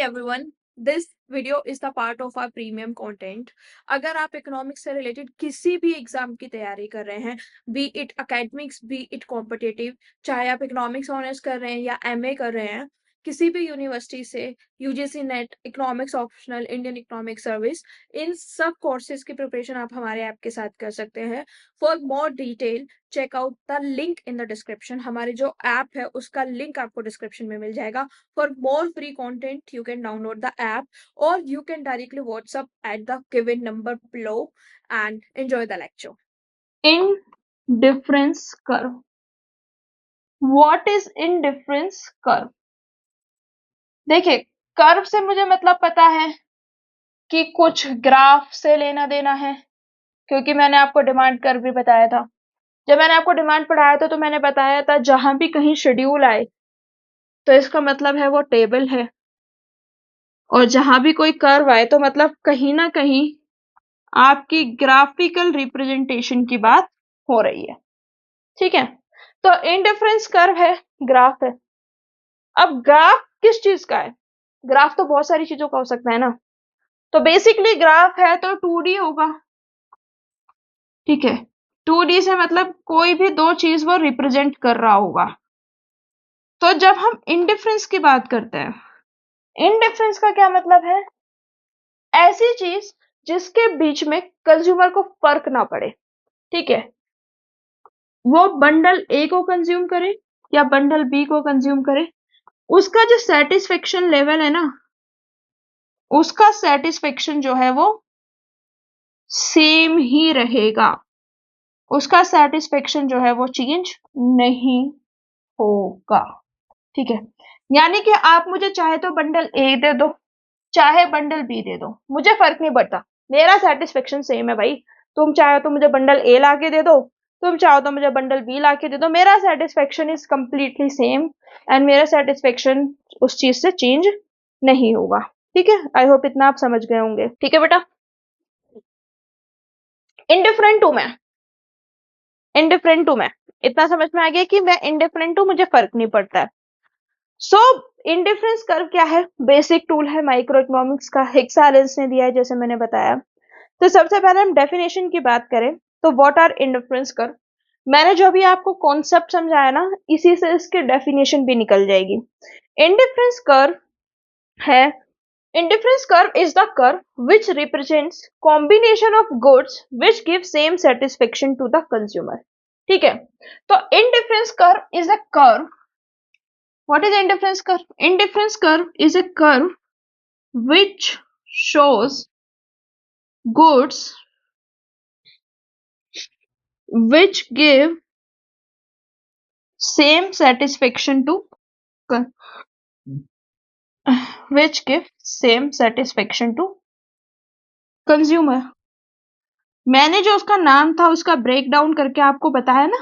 everyone, this video is the part of our premium content. अगर आप economics से related किसी भी एग्जाम की तैयारी कर रहे हैं, B it academics B it competitive, चाहे आप इकोनॉमिक्स ऑनर्स कर रहे हैं या एमए कर रहे हैं, किसी भी यूनिवर्सिटी से, UGC NET, economics optional, Indian economic service, इन सब कोर्सेज की प्रिपरेशन आप हमारे ऐप के साथ कर सकते हैं. For more detail check out the link in the description. हमारे जो ऐप है उसका लिंक आपको डिस्क्रिप्शन में मिल जाएगा. For more free content, you can download the app or you can directly WhatsApp at the given number below and enjoy the lecture. Indifference curve. What is indifference curve? देखिए, curve से मुझे मतलब पता है कि कुछ ग्राफ से लेना देना है, क्योंकि मैंने आपको डिमांड कर्व भी बताया था. जब मैंने आपको डिमांड पढ़ाया था तो मैंने बताया था जहां भी कहीं शेड्यूल आए तो इसका मतलब है वो टेबल है, और जहां भी कोई कर्व आए तो मतलब कहीं ना कहीं आपकी ग्राफिकल रिप्रेजेंटेशन की बात हो रही है. ठीक है, तो इंडिफरेंस कर्व है, ग्राफ है. अब ग्राफ किस चीज का है? ग्राफ तो बहुत सारी चीजों का हो सकता है ना. तो बेसिकली ग्राफ है तो 2D होगा. ठीक है, 2D से मतलब कोई भी दो चीज वो रिप्रेजेंट कर रहा होगा. तो जब हम इंडिफरेंस की बात करते हैं, इंडिफरेंस का क्या मतलब है? ऐसी चीज जिसके बीच में कंज्यूमर को फर्क ना पड़े. ठीक है, वो बंडल ए को कंज्यूम करे या बंडल बी को कंज्यूम करे, उसका जो सेटिस्फेक्शन लेवल है ना, उसका सेटिस्फेक्शन जो है वो सेम ही रहेगा. उसका सेटिस्फेक्शन जो है वो चेंज नहीं होगा. ठीक है, यानी कि आप मुझे चाहे तो बंडल ए दे दो, चाहे बंडल बी दे दो, मुझे फर्क नहीं पड़ता, मेरा सेटिस्फेक्शन सेम है भाई. तुम चाहे तो मुझे बंडल ए लाके दे दो, तुम चाहो तो मुझे बंडल बी लाके दे दो, मेरा satisfaction is completely same and मेरा सेटिस्फेक्शन उस चीज से चेंज नहीं होगा. ठीक है, आई होप इतना आप समझ गए होंगे. ठीक है बेटा, इंडिफरेंट हूं मैं, इंडिफरेंट हूं मैं, इतना समझ में आ गया कि मैं इंडिफरेंट हूं, मुझे फर्क नहीं पड़ता है. सो इंडिफरेंस कर्व क्या है? बेसिक टूल है माइक्रो इकोनॉमिक्स का, हिक्स-एलेन्स ने दिया है जैसे मैंने बताया. तो सबसे पहले हम डेफिनेशन की बात करें तो व्हाट आर इंडिफरेंस कर्व. मैंने जो भी आपको कॉन्सेप्ट समझाया ना, इसी से इसकी डेफिनेशन भी निकल जाएगी. इंडिफरेंस कर्व है, indifference curve is the curve which represents combination of goods which give same satisfaction to the consumer. ठीक है, तो indifference curve is a curve. What is indifference curve? Indifference curve is a curve which shows goods which give same satisfaction to which give same satisfaction to consumer. मैंने जो उसका नाम था उसका break down करके आपको बताया ना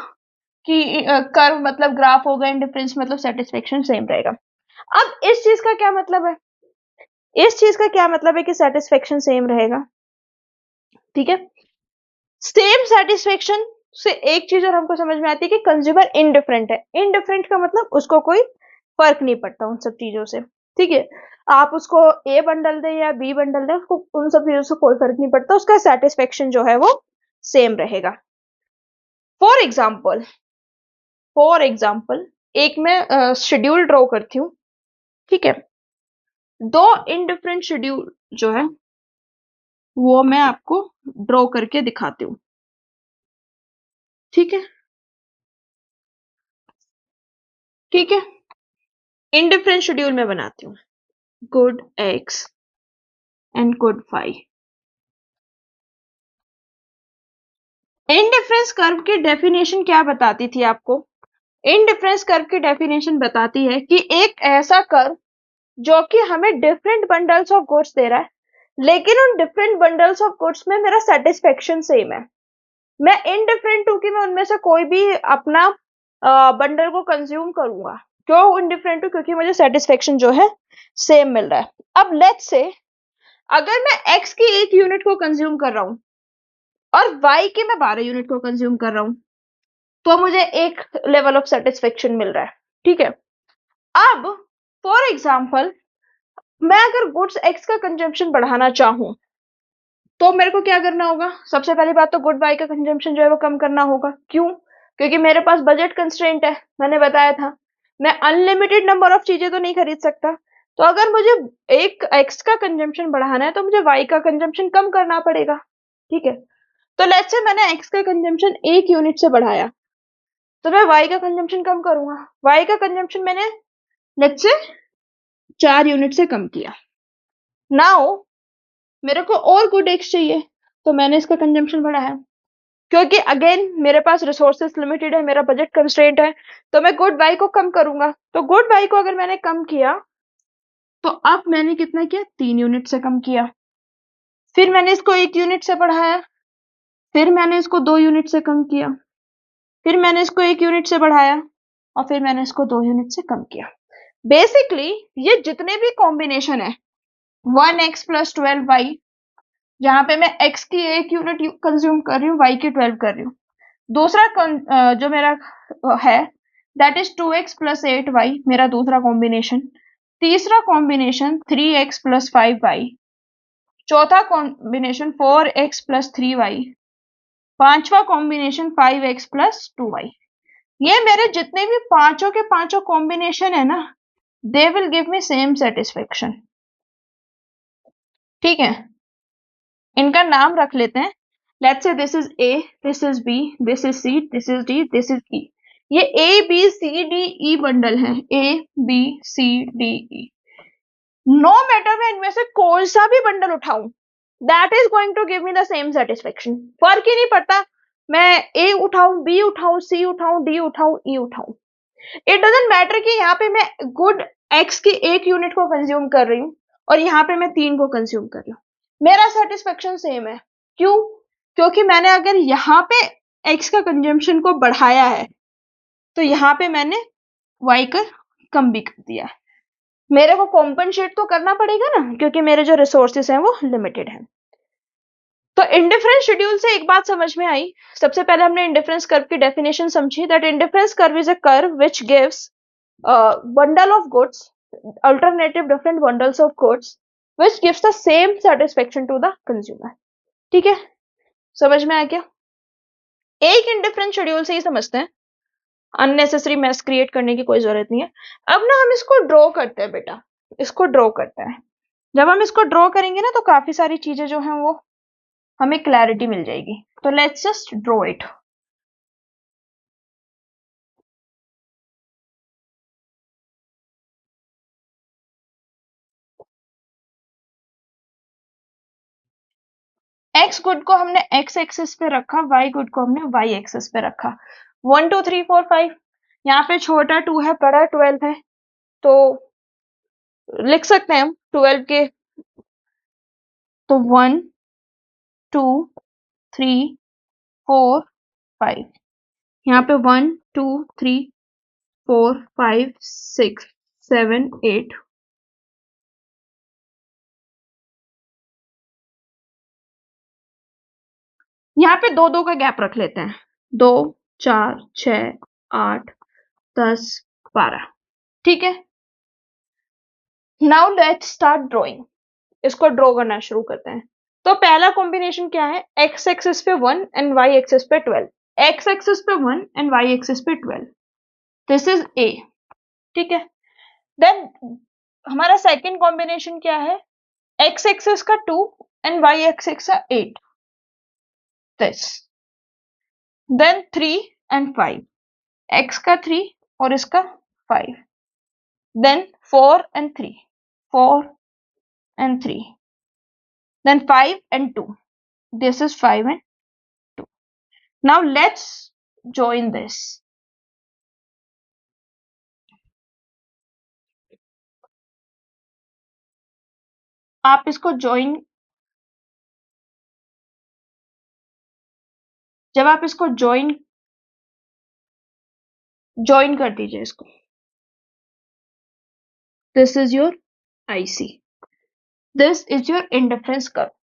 कि कर्व मतलब ग्राफ होगा, इंडिफरेंस मतलब सेटिस्फेक्शन सेम रहेगा. अब इस चीज का क्या मतलब है? इस चीज का क्या मतलब है कि सेटिस्फेक्शन सेम रहेगा? ठीक है, सेम सेटिस्फेक्शन से एक चीज और हमको समझ में आती है कि कंज्यूमर इनडिफरेंट है. इनडिफरेंट का मतलब उसको कोई फर्क नहीं पड़ता उन सब चीजों से. ठीक है, आप उसको ए बंडल दे या बी बंडल दे, उसको उन सब चीजों से कोई फर्क नहीं पड़ता, उसका सेटिस्फेक्शन जो है वो सेम रहेगा. फॉर एग्जाम्पल एक मैं शेड्यूल ड्रॉ करती हूँ. ठीक है, दो इंडिफरेंट शेड्यूल जो है वो मैं आपको ड्रॉ करके दिखाती हूँ. ठीक है, ठीक है, इंडिफरेंट शेड्यूल में बनाती हूँ, good X and good Y. Indifference curve की डेफिनेशन क्या बताती थी आपको? इंडिफरेंस कर्व की डेफिनेशन बताती है कि एक ऐसा कर्व जो कि हमें डिफरेंट बंडल्स ऑफ गुड्स दे रहा है, लेकिन उन डिफरेंट बंडल्स ऑफ गुड्स में मेरा सेटिस्फेक्शन सेम है. मैं इनडिफरेंट हूं कि मैं उनमें से कोई भी अपना बंडल को कंज्यूम करूंगा. क्यों इनडिफरेंट हूं? क्योंकि मुझे सेटिस्फेक्शन जो है सेम मिल रहा है. अब लेट्स से अगर मैं x की 1 यूनिट को कंज्यूम कर रहा हूं और y की मैं 12 यूनिट को कंज्यूम कर रहा हूं, तो मुझे एक लेवल ऑफ सेटिस्फेक्शन मिल रहा है. ठीक है, अब फॉर एग्जाम्पल मैं अगर गुड्स एक्स का कंजम्पशन बढ़ाना चाहूं तो मेरे को क्या करना होगा? सबसे पहली बात तो गुड वाई का कंजम्पशन जो है वो कम करना होगा। क्यों? क्योंकि मेरे पास बजट कंस्ट्रेंट है, मैंने बताया था। मैं अनलिमिटेड नंबर ऑफ चीजें तो नहीं खरीद सकता। तो अगर मुझे एक एक्स का कंजम्पशन बढ़ाना है तो मुझे वाई का कंजम्पशन कम करना पड़ेगा। ठीक है, तो लेट्स से मैंने एक्स का कंजम्पशन 1 यूनिट से बढ़ाया, तो मैं वाई का कंजम्पशन कम करूंगा। वाई का कंजम्पशन मैंने लेट्स से 4 यूनिट से कम किया। नाउ मेरे को और गुड एक्स चाहिए, तो मैंने इसका कंजम्पशन बढ़ाया। क्योंकि अगेन मेरे पास रिसोर्सेस लिमिटेड है, मेरा बजट कंस्ट्रेंट है, तो मैं गुड बाई को कम करूंगा। तो गुड बाई को अगर मैंने कम किया तो अब मैंने कितना किया? 3 यूनिट से कम किया। फिर मैंने इसको 1 यूनिट से बढ़ाया, फिर मैंने इसको 2 यूनिट से कम किया, फिर मैंने इसको 1 यूनिट से बढ़ाया, और फिर मैंने इसको 2 यूनिट से कम किया। बेसिकली ये जितने भी कॉम्बिनेशन है 1x प्लस 12y, जहां पे मैं x की 1 यूनिट कंज्यूम कर रही हूँ, y की 12 कर रही हूँ। दूसरा जो मेरा है that is 2x plus 8y, मेरा दूसरा कॉम्बिनेशन। तीसरा कॉम्बिनेशन 3x प्लस 5y। चौथा कॉम्बिनेशन 4x प्लस 3y। पांचवा कॉम्बिनेशन 5x प्लस 2y। ये मेरे जितने भी पांचों के पांचों कॉम्बिनेशन है ना, they will give me same satisfaction. ठीक है, इनका नाम रख लेते हैं। Let's say this is A, this is B, this is C, this is D, this is E. ये A B C D E bundle है, A B C D E. No matter मैं इनमें से कौन सा भी बंडल उठाऊं, that is going to give me the same satisfaction. फर्क ही नहीं पड़ता मैं ए उठाऊं, बी उठाऊं, सी उठाऊं, डी उठाऊं, ई उठाऊं। इट डजेंट मैटर कि यहाँ पे मैं गुड एक्स की 1 यूनिट को कंज्यूम कर रही हूँ और यहाँ पे मैं 3 को कंज्यूम कर रही हूँ, मेरा सेटिस्फेक्शन सेम है। क्यों? क्योंकि मैंने अगर यहाँ पे एक्स का कंजम्पशन को बढ़ाया है तो यहाँ पे मैंने वाई का कम भी कर दिया है। मेरे को कॉम्पनसेट तो करना पड़ेगा ना, क्योंकि मेरे जो रिसोर्सेस हैं वो लिमिटेड हैं। तो इंडिफरेंस शेड्यूल से एक बात समझ में आई। सबसे पहले हमने इंडिफरेंस कर्व की डेफिनेशन समझी, that indifference curve is a curve which gives bundle of goods, alternative different bundles of goods, which gives the same satisfaction to the consumer. ठीक है, समझ में आ गया? एक इंडिफरेंस शेड्यूल से ही समझते हैं, अननेसेसरी मैस क्रिएट करने की कोई जरूरत नहीं है। अब ना हम इसको ड्रॉ करते हैं बेटा, इसको ड्रॉ करते हैं। जब हम इसको ड्रॉ करेंगे ना तो काफी सारी चीजें जो हैं वो हमें क्लैरिटी मिल जाएगी। तो let's just draw it. X good को हमने एक्स एक्सिस पे रखा, वाई गुड को हमने वाई एक्सिस पे रखा। 1 2 3 4 5, यहाँ पे छोटा 2 है, बड़ा 12 है, तो लिख सकते हैं हम 12 के। तो 1 2 3 4 5, यहाँ पे 1 2 3 4 5 6 7 8। यहाँ पे 2 2 का गैप रख लेते हैं, 2 4 6 8 10 12। ठीक है, नाउ लेट्स स्टार्ट ड्रॉइंग। इसको ड्रॉ करना शुरू करते हैं। तो पहला कॉम्बिनेशन क्या है? एक्स एक्सिस पे 1 एंड वाई एक्सिस पे 12। एक्स एक्सिस पे 1 एंड वाई एक्सिस पे 12, दिस इज ए। ठीक है, देन हमारा सेकंड कॉम्बिनेशन क्या है? एक्स एक्सिस का 2 एंड वाई एक्सिस का 8, दिस। देन 3 एंड 5, एक्स का 3 और इसका 5। Then 4 and 3, 4 and 3। Then 5 and 2, this is 5 and 2. Now let's join this. आप इसको join, जब आप इसको join कर दीजिए इसको, this is your IC, this is your indifference curve.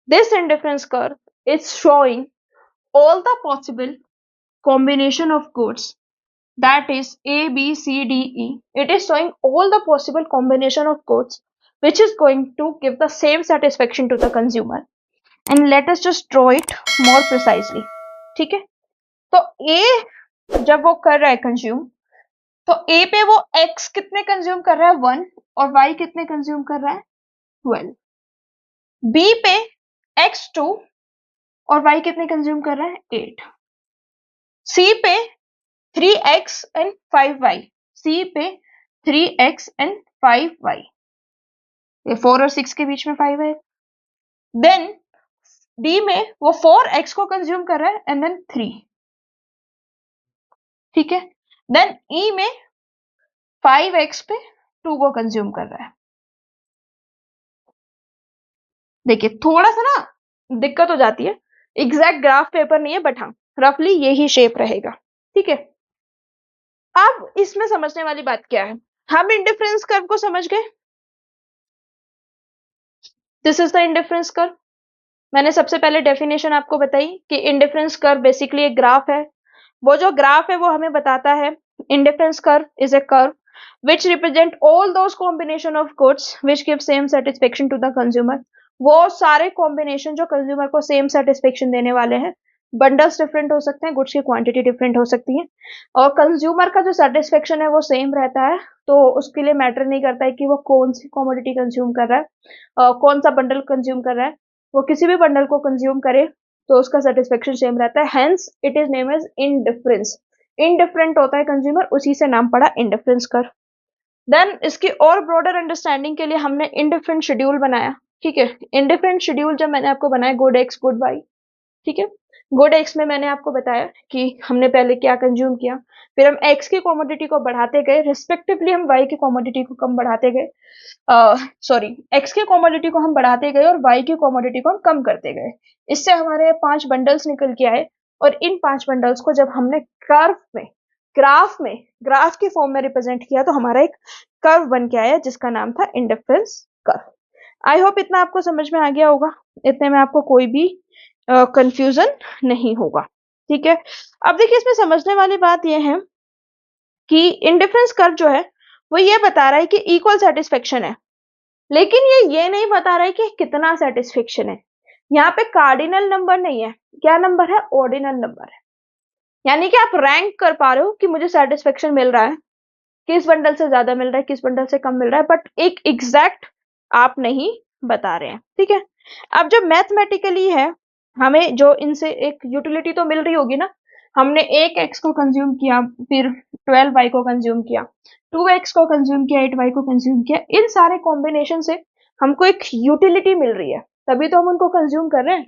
This indifference curve is showing all the possible combination of goods, that is A B C D E. It is showing all the possible combination of goods which is going to give the same satisfaction to the consumer. And let us just draw it more precisely. ठीक है, तो A जब वो कर रहा है consume, तो A पे वो X कितने कंज्यूम कर रहा है 1 और Y कितने कंज्यूम कर रहा है 12. B पे X 2 और Y कितने कंज्यूम कर रहा है 8. C पे 3X and 5Y. C पे 3X and 5Y. ये 4 और 6 के बीच में 5 है. देन D में वो 4X को कंज्यूम कर रहा है एंड देन 3. ठीक है. देन E में 5X पे 2 को कंज्यूम कर रहा है. देखिए थोड़ा सा ना दिक्कत हो जाती है, एग्जैक्ट ग्राफ पेपर नहीं है, बट हाँ रफली यही शेप रहेगा. ठीक है. अब इसमें समझने वाली बात क्या है, हम इंडिफरेंस कर्व को समझ गए. This is the indifference curve. मैंने सबसे पहले डेफिनेशन आपको बताई कि इंडिफरेंस कर्व बेसिकली एक ग्राफ है. वो जो ग्राफ है वो हमें बताता है indifference curve is a curve which represent all those combination of goods which give same satisfaction to the consumer. वो सारे कॉम्बिनेशन जो कंज्यूमर को सेम सेटिस्फेक्शन देने वाले हैं. बंडल्स डिफरेंट हो सकते हैं, गुड्स की क्वांटिटी डिफरेंट हो सकती है, और कंज्यूमर का जो सेटिस्फेक्शन है वो सेम रहता है. तो उसके लिए मैटर नहीं करता है कि वो कौन सी कॉमोडिटी कंज्यूम कर रहा है, कौन सा बंडल कंज्यूम कर रहा है. वो किसी भी बंडल को कंज्यूम करे तो उसका सेटिस्फेक्शन सेम रहता है. Hence it is name as indifference. Indifferent होता है कंज्यूमर, उसी से नाम पड़ा इनडिफरेंस कर्व. देन इसकी और ब्रॉडर अंडरस्टैंडिंग के लिए हमने इनडिफरेंट शेड्यूल बनाया. ठीक है. इनडिफरेंट शेड्यूल जब मैंने आपको बनाया गुड एक्स गुड वाई. ठीक है. गुड एक्स में मैंने आपको बताया कि हमने पहले क्या कंज्यूम किया, फिर हम एक्स की कॉमोडिटी को बढ़ाते गए, रिस्पेक्टिवली हम वाई की कॉमोडिटी को कम बढ़ाते गए, सॉरी एक्स की कॉमोडिटी को हम बढ़ाते गए और वाई की कॉमोडिटी को हम कम करते गए. इससे हमारे 5 बंडल्स निकल के आए, और इन 5 बंडल्स को जब हमने कर्व में ग्राफ की फॉर्म में रिप्रेजेंट किया तो हमारा एक कर्व बन के आया जिसका नाम था इंडिफरेंस कर्व. आई होप इतना आपको समझ में आ गया होगा, इतने में आपको कोई भी कंफ्यूजन नहीं होगा. ठीक है. अब देखिए इसमें समझने वाली बात यह है कि इंडिफरेंस कर्व जो है वो ये बता रहा है कि इक्वल सेटिस्फेक्शन है, लेकिन ये नहीं बता रहा है कि कितना सेटिस्फेक्शन है. यहाँ पे कार्डिनल नंबर नहीं है, क्या नंबर है, ऑर्डिनल नंबर है. यानी कि आप रैंक कर पा रहे हो कि मुझे सेटिस्फेक्शन मिल रहा है, किस बंडल से ज्यादा मिल रहा है, किस बंडल से कम मिल रहा है, बट एक एग्जैक्ट आप नहीं बता रहे हैं. ठीक है. अब जब मैथमेटिकली है, हमें जो इनसे एक यूटिलिटी तो मिल रही होगी ना. हमने एक एक्स को कंज्यूम किया, फिर 12 वाई को कंज्यूम किया, 2 एक्स को कंज्यूम किया, 8 वाई को कंज्यूम किया. इन सारे कॉम्बिनेशन से हमको एक यूटिलिटी मिल रही है, तभी तो हम उनको कंज्यूम कर रहे हैं.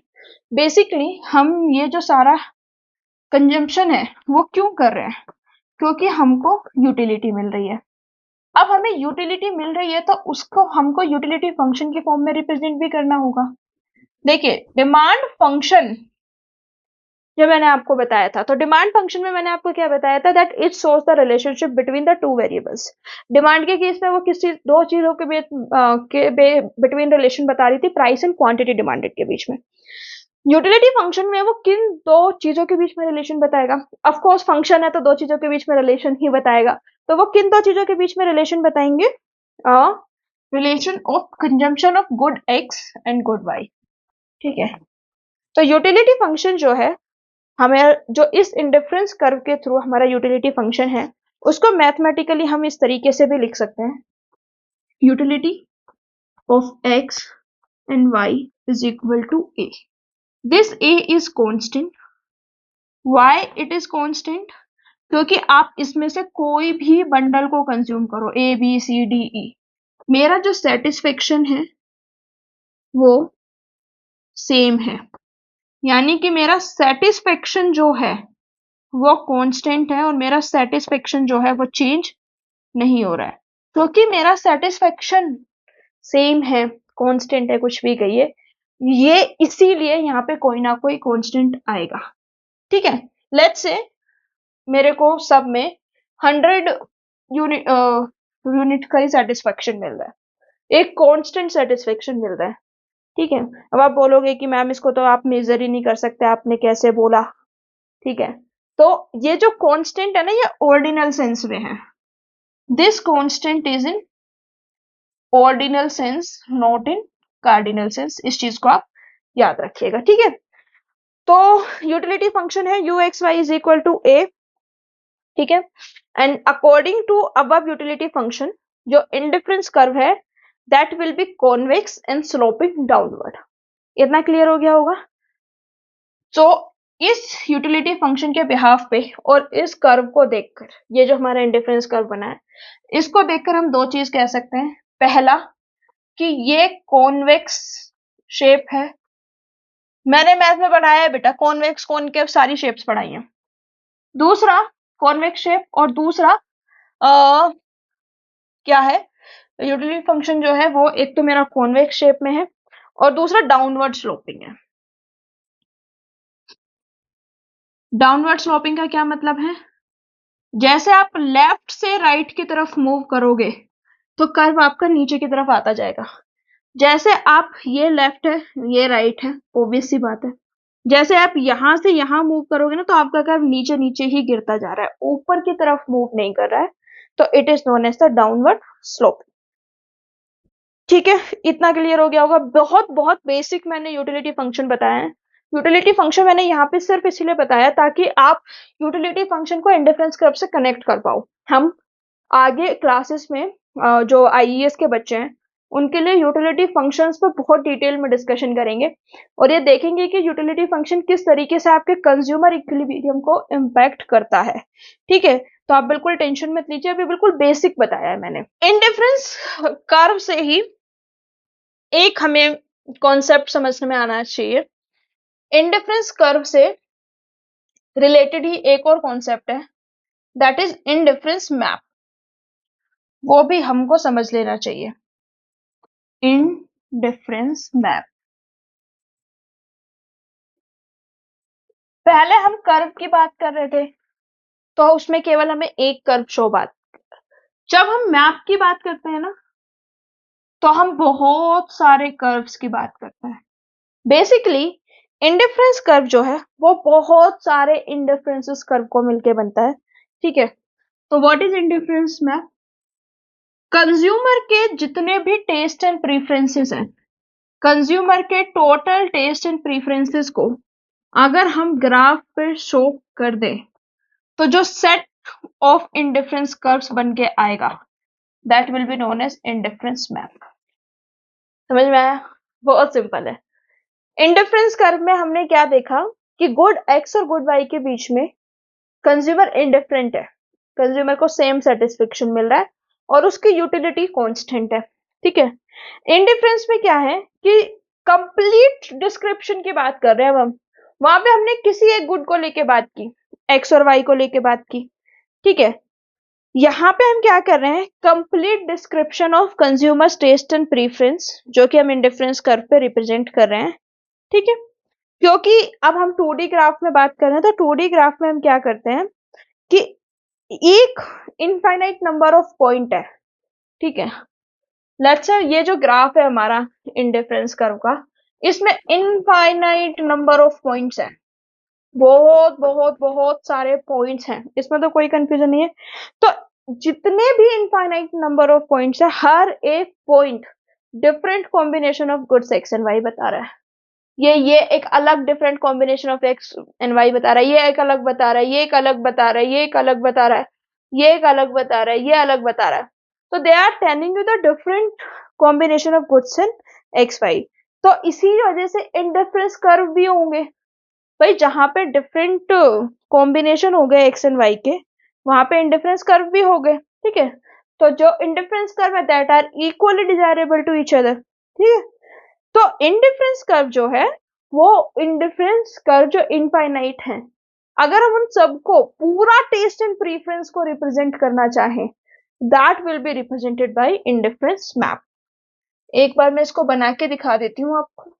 बेसिकली हम ये जो सारा कंजम्पशन है वो क्यों कर रहे हैं, क्योंकि हमको यूटिलिटी मिल रही है. अब हमें यूटिलिटी मिल रही है तो उसको हमको यूटिलिटी फंक्शन के फॉर्म में रिप्रेजेंट भी करना होगा. देखिए डिमांड फंक्शन जो मैंने आपको बताया था, तो डिमांड फंक्शन में मैंने आपको क्या बताया था, that it shows the relationship between the two variables. Demand के केस में वो किस चीज, दो चीजों के बिटवीन रिलेशन बता रही थी, प्राइस एंड क्वांटिटी डिमांडेड के बीच में. यूटिलिटी फंक्शन में वो किन दो चीजों के बीच में रिलेशन बताएगा, ऑफ कोर्स फंक्शन है तो दो चीजों के बीच में रिलेशन ही बताएगा. तो वो किन दो चीजों के बीच में रिलेशन बताएंगे, relation of consumption of good X and good Y. ठीक है. तो यूटिलिटी फंक्शन जो है, हमें जो इस इंडिफरेंस कर्व के थ्रू हमारा यूटिलिटी फंक्शन है, उसको मैथमेटिकली हम इस तरीके से भी लिख सकते हैं, utility of X and Y is equal to A. This A is constant. Why it is constant? क्योंकि आप इसमें से कोई भी बंडल को कंज्यूम करो, A, B, C, D, E, मेरा जो सेटिस्फेक्शन है वो सेम है. यानी कि मेरा सेटिस्फेक्शन जो है वो कांस्टेंट है और मेरा सेटिस्फेक्शन जो है वो चेंज नहीं हो रहा है. क्योंकि मेरा सेटिस्फेक्शन सेम है, कांस्टेंट है, कुछ भी कहिए, ये इसीलिए यहाँ पे कोई ना कोई कांस्टेंट आएगा. ठीक है. लेट्स से मेरे को सब में 100 यूनिट का ही सेटिस्फेक्शन मिल रहा है, एक कांस्टेंट सेटिस्फेक्शन मिल रहा है. ठीक है. अब आप बोलोगे कि मैम इसको तो आप मेजर ही नहीं कर सकते, आपने कैसे बोला. ठीक है. तो ये जो कांस्टेंट है ना, ये ऑर्डिनल सेंस में है. This constant is in ordinal sense, not in cardinal sense. इस चीज को आप याद रखिएगा, ठीक है। तो यूटिलिटी फंक्शन है U X Y is equal to A, ठीक है। And according to above utility function, जो इंडिफरेंस कर्व है that will be convex and sloping downward. इतना क्लियर हो गया होगा। तो इस यूटिलिटी फंक्शन के बिहाफ पे और इस कर्व को देखकर, ये जो हमारा इंडिफरेंस कर्व बना है, इसको देखकर हम दो चीज कह सकते हैं। पहला कि ये कॉन्वेक्स शेप है। मैंने मैथ में पढ़ाया है बेटा, कॉन्वेक्स कॉनकेव सारी शेप्स पढ़ाई हैं। दूसरा कॉन्वेक्स शेप, और दूसरा क्या है, यूटिलिटी फंक्शन जो है वो एक तो मेरा कॉन्वेक्स शेप में है और दूसरा डाउनवर्ड स्लोपिंग है। डाउनवर्ड स्लोपिंग का क्या मतलब है, जैसे आप लेफ्ट से राइट की तरफ मूव करोगे तो कर्व आपका नीचे की तरफ आता जाएगा। जैसे आप, ये लेफ्ट है ये राइट है, ऑब्वियस सी बात है। जैसे आप यहां से यहां मूव करोगे ना तो आपका कर्व नीचे नीचे ही गिरता जा रहा है, ऊपर की तरफ मूव नहीं कर रहा है, तो it is known as the downward slope. ठीक है, इतना क्लियर हो गया होगा। बहुत बहुत बेसिक मैंने यूटिलिटी फंक्शन बताया है। यूटिलिटी फंक्शन मैंने यहाँ पे सिर्फ इसलिए बताया ताकि आप यूटिलिटी फंक्शन को इंडिफरेंस कर्व से कनेक्ट कर पाओ। हम आगे क्लासेस में जो आईईएस के बच्चे हैं उनके लिए यूटिलिटी फंक्शंस पर बहुत डिटेल में डिस्कशन करेंगे और ये देखेंगे कि यूटिलिटी फंक्शन किस तरीके से आपके कंज्यूमर इक्विलिब्रियम को इम्पैक्ट करता है। ठीक है, तो आप बिल्कुल टेंशन मत लीजिए, अभी बिल्कुल बेसिक बताया है मैंने। इंडिफरेंस कर्व से ही एक हमें कॉन्सेप्ट समझने में आना चाहिए। इंडिफरेंस कर्व से रिलेटेड ही एक और कॉन्सेप्ट है, दैट इज इंडिफरेंस मैप। वो भी हमको समझ लेना चाहिए। इंडिफरेंस मैप, पहले हम कर्व की बात कर रहे थे तो उसमें केवल हमें एक कर्व शो बात, जब हम मैप की बात करते हैं ना तो हम बहुत सारे कर्व्स की बात करते हैं। बेसिकली इंडिफरेंस कर्व जो है वो बहुत सारे इंडिफरेंसेस कर्व को मिलके बनता है। ठीक है, तो what is indifference map, consumer के जितने भी टेस्ट एंड प्रीफरेंसेस हैं, कंज्यूमर के टोटल टेस्ट एंड प्रीफरेंसेस को अगर हम ग्राफ पे शो कर दें तो जो सेट ऑफ इंडिफरेंस कर्व्स बन के आएगा that will be known as indifference map. समझ में आया? बहुत सिंपल है। इंडिफरेंस कर्व में हमने क्या देखा कि गुड एक्स और गुड वाई के बीच में कंज्यूमर इंडिफरेंट है, कंज्यूमर को सेम सेटिस्फेक्शन मिल रहा है और उसकी यूटिलिटी कांस्टेंट है। ठीक है, इंडिफरेंस में क्या है कि कंप्लीट डिस्क्रिप्शन की बात कर रहे हैं हम, वहां पे हमने किसी एक गुड को लेके बात की, एक्स और वाई को लेके बात की। ठीक है, यहाँ पे हम क्या कर रहे हैं, complete description of consumer's taste and preference, जो कि हम इंडिफरेंस कर्व पे रिप्रेजेंट कर रहे हैं। ठीक है, क्योंकि अब हम 2D ग्राफ में बात कर रहे हैं तो 2D ग्राफ में हम क्या करते हैं कि एक इनफाइनाइट नंबर ऑफ पॉइंट है। ठीक है, लेट्स से ये जो ग्राफ है हमारा इंडिफरेंस कर्व का, इसमें इनफाइनाइट नंबर ऑफ पॉइंट्स है, बहुत बहुत बहुत सारे पॉइंट्स हैं, इसमें तो कोई कंफ्यूजन नहीं है। तो जितने भी इनफाइनाइट नंबर ऑफ पॉइंट्स है, हर एक point different combination of goods X and Y बता रहा है। ये एक अलग different combination of X and Y बता रहा है, ये एक अलग बता रहा है, ये एक अलग बता रहा है, ये एक अलग बता रहा है, ये एक अलग बता रहा है, ये अलग बता रहा है। तो they are telling you the different combination of goods and X Y. तो इसी वजह से इंडिफरेंस कर्व भी होंगे भाई, जहां पे डिफरेंट कॉम्बिनेशन हो गए एक्स एंड वाई के, वहां पे इंडिफरेंस कर्व भी हो गए। ठीक है, तो जो इंडिफरेंस कर्व है that are equally desirable to each other. ठीक है, तो इंडिफरेंस कर्व जो है वो इंडिफरेंस कर्व जो इनफाइनाइट है, अगर हम उन सबको पूरा टेस्ट एंड प्रीफरेंस को रिप्रेजेंट करना चाहें that will be represented by indifference map. एक बार मैं इसको बना के दिखा देती हूँ आपको।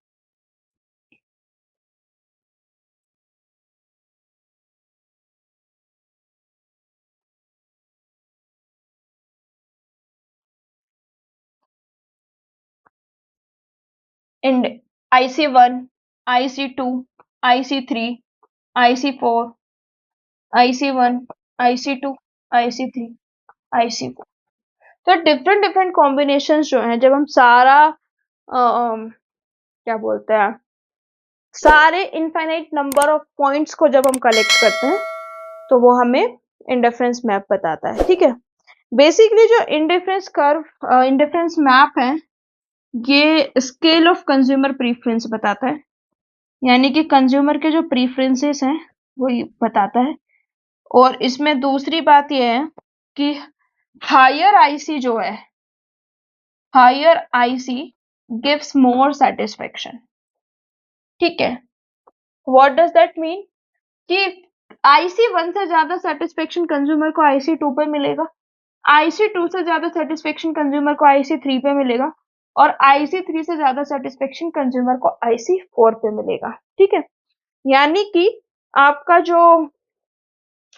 End IC1, IC2, IC3, IC4, IC1, IC2, IC3, IC4। तो डिफरेंट डिफरेंट कॉम्बिनेशन जो हैं, जब हम सारा क्या बोलते हैं, सारे इनफाइनाइट नंबर ऑफ पॉइंट्स को जब हम कलेक्ट करते हैं तो वो हमें इंडिफरेंस मैप बताता है। ठीक है, बेसिकली जो इंडिफरेंस मैप है, ये स्केल ऑफ कंज्यूमर प्रीफरेंस बताता है, यानी कि कंज्यूमर के जो प्रीफरेंसेस हैं वो ये बताता है। और इसमें दूसरी बात ये है कि हायर आईसी जो है, higher IC gives more satisfaction. ठीक है, व्हाट डज दैट मीन कि IC1 से ज्यादा सेटिस्फेक्शन कंज्यूमर को IC2 पे मिलेगा, IC2 से ज्यादा सेटिस्फेक्शन कंज्यूमर को IC3 पे मिलेगा, और IC3 से ज्यादा सेटिस्फेक्शन कंज्यूमर को IC4 पे मिलेगा। ठीक है, यानी कि आपका जो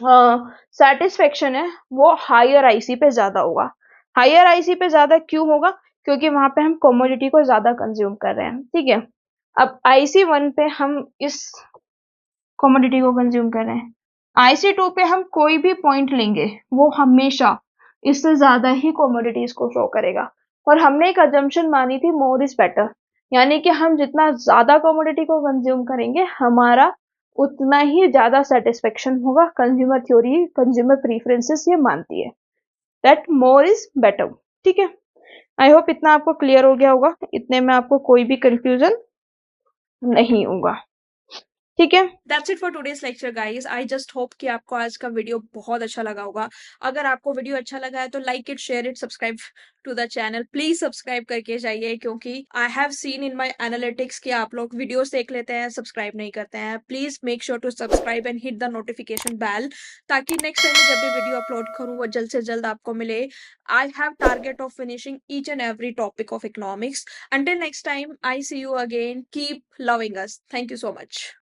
सेटिस्फेक्शन है वो हायर आईसी पे ज्यादा होगा। हायर आईसी पे ज्यादा क्यों होगा? क्योंकि वहां पे हम कमोडिटी को ज्यादा कंज्यूम कर रहे हैं। ठीक है, अब IC1 पे हम इस कमोडिटी को कंज्यूम कर रहे हैं, IC2 पे हम कोई भी पॉइंट लेंगे वो हमेशा इससे ज्यादा ही कमोडिटीज को शो करेगा। और हमने एक अजम्पशन मानी थी, मोर इज बेटर, यानी कि हम जितना ज्यादा कमोडिटी को कंज्यूम करेंगे हमारा उतना ही ज्यादा सेटिस्फेक्शन होगा। कंज्यूमर थ्योरी, कंज्यूमर प्रीफरेंसेस ये मानती है दैट मोर इज बेटर। ठीक है, आई होप इतना आपको क्लियर हो गया होगा, इतने में आपको कोई भी कंफ्यूजन नहीं होगा। ठीक है, that's it for today's lecture guys. I just hope कि आपको आज का वीडियो बहुत अच्छा लगा होगा। अगर आपको वीडियो अच्छा लगा है तो like it, share it, subscribe to the channel. Please subscribe करके जाइए, क्योंकि I have seen in my analytics कि आप लोग वीडियोस देख लेते हैं, सब्सक्राइब नहीं करते हैं। Please make sure to subscribe and hit the notification bell, ताकि नेक्स्ट टाइम जब भी वीडियो अपलोड करूँ वो जल्द से जल्द आपको मिले। I have target of finishing each and every topic of economics. Until next time, I see you again. Keep loving us. Thank you so much.